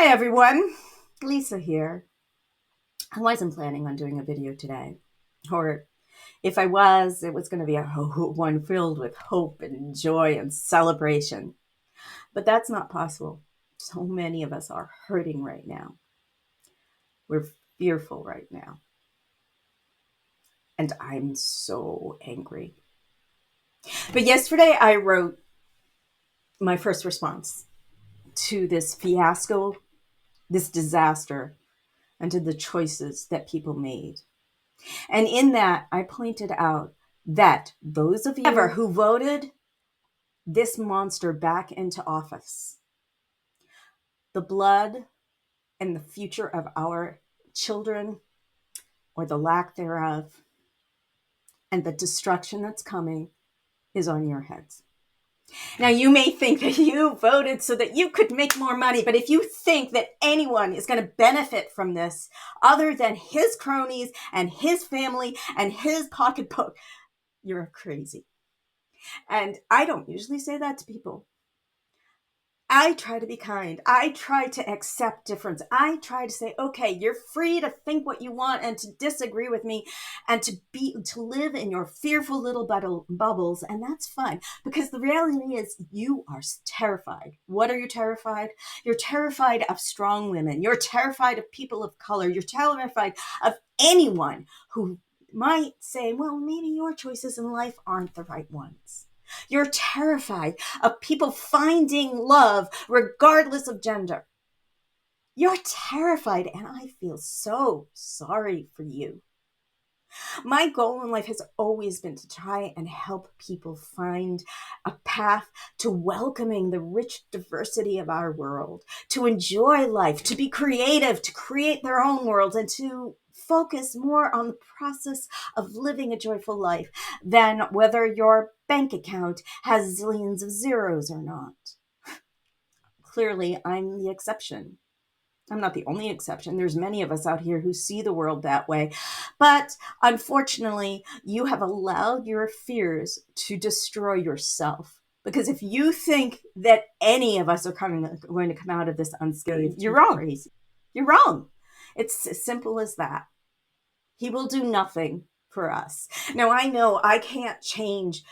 Hi everyone, Lisa here. I wasn't planning on doing a video today, or if I was, it was going to be one filled with hope and joy and celebration. But that's not possible. So many of us are hurting right now. We're fearful right now. And I'm so angry. But yesterday I wrote my first response to this fiasco, this disaster, and to the choices that people made. And in that, I pointed out that those of you ever who voted this monster back into office, the blood and the future of our children, or the lack thereof, and the destruction that's coming is on your heads. Now, you may think that you voted so that you could make more money, but if you think that anyone is going to benefit from this other than his cronies and his family and his pocketbook, you're crazy. And I don't usually say that to people. I try to be kind. I try to accept difference. I try to say, okay, you're free to think what you want and to disagree with me and to live in your fearful little bubbles. And that's fine, because the reality is you are terrified. What are you terrified? You're terrified of strong women. You're terrified of people of color. You're terrified of anyone who might say, well, maybe your choices in life aren't the right ones. You're terrified of people finding love regardless of gender. You're terrified, and I feel so sorry for you. My goal in life has always been to try and help people find a path to welcoming the rich diversity of our world, to enjoy life, to be creative, to create their own worlds, and to focus more on the process of living a joyful life than whether your bank account has zillions of zeros or not. Clearly, I'm the exception. I'm not the only exception. There's many of us out here who see the world that way. But unfortunately, you have allowed your fears to destroy yourself. Because if you think that any of us are going to come out of this unscathed, you're wrong. You're wrong. It's as simple as that. He will do nothing for us. Now, I know I can't change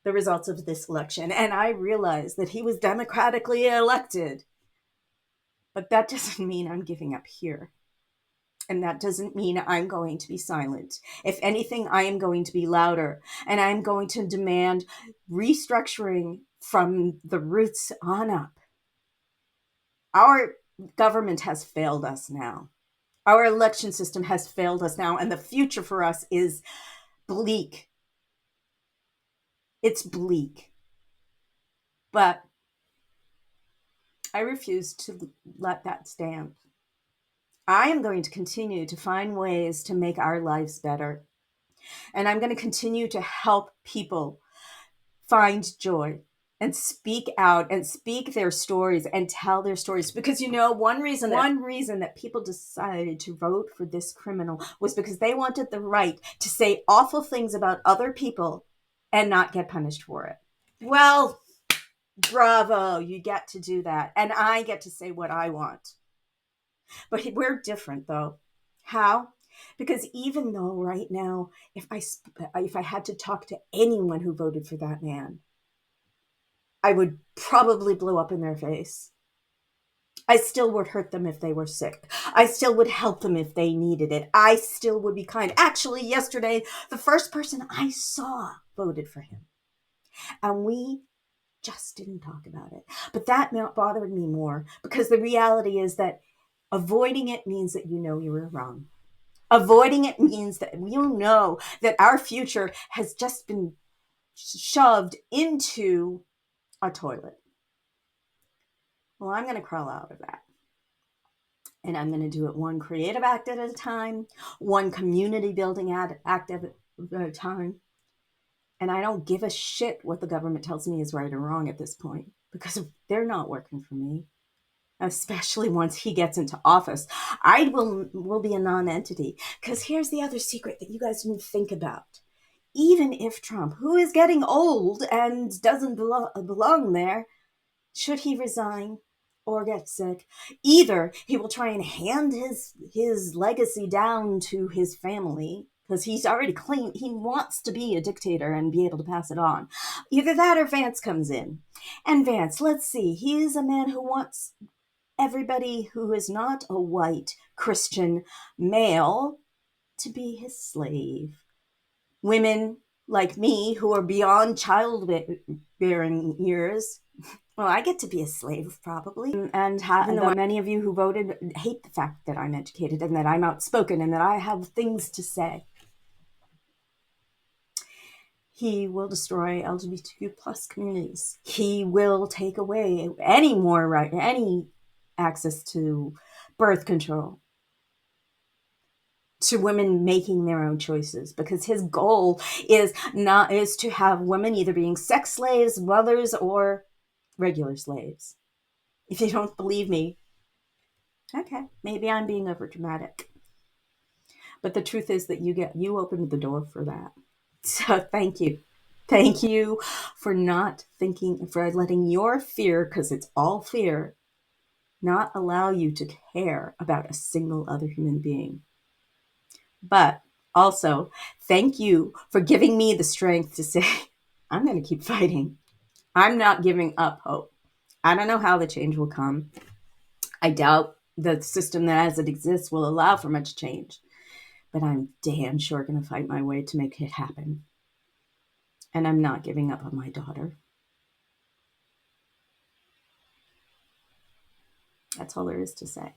the results of this election, and I realize that he was democratically elected. But that doesn't mean I'm giving up here. And that doesn't mean I'm going to be silent. If anything, I am going to be louder, and I'm going to demand restructuring from the roots on up. Our government has failed us now. Our election system has failed us now, and the future for us is bleak. It's bleak. But I refuse to let that stand. I am going to continue to find ways to make our lives better. And I'm going to continue to help people find joy and speak out and speak their stories and tell their stories. Because, one reason that people decided to vote for this criminal was because they wanted the right to say awful things about other people and not get punished for it. Well, bravo, you get to do that. And I get to say what I want. But we're different, though. How? Because even though right now, if I had to talk to anyone who voted for that man, I would probably blow up in their face. I still would hurt them if they were sick. I still would help them if they needed it. I still would be kind. Actually, yesterday, the first person I saw voted for him. And we just didn't talk about it. But that bothered me more, because the reality is that avoiding it means that you know you were wrong. Avoiding it means that you know that our future has just been shoved into a toilet. Well, I'm going to crawl out of that. And I'm going to do it one creative act at a time, one community building act at a time. And I don't give a shit what the government tells me is right or wrong at this point, because they're not working for me. Especially once he gets into office, I will be a non-entity. Because here's the other secret that you guys didn't think about. Even if Trump, who is getting old and doesn't belong there, should he resign, or get sick. Either he will try and hand his legacy down to his family because he's already claimed he wants to be a dictator and be able to pass it on. Either that or Vance comes in. And Vance, let's see, he is a man who wants everybody who is not a white Christian male to be his slave. Women like me who are beyond childbearing years, well, I get to be a slave probably. And even though many of you who voted hate the fact that I'm educated and that I'm outspoken and that I have things to say, he will destroy LGBTQ plus communities. He will take away any access to birth control, to women making their own choices, because his goal is to have women either being sex slaves, mothers, or regular slaves. If you don't believe me, okay, maybe I'm being overdramatic. But the truth is that you opened the door for that. So thank you. Thank you for for letting your fear, because it's all fear, not allow you to care about a single other human being. But also, thank you for giving me the strength to say, I'm going to keep fighting. I'm not giving up hope. I don't know how the change will come. I doubt the system that as it exists will allow for much change. But I'm damn sure going to fight my way to make it happen. And I'm not giving up on my daughter. That's all there is to say.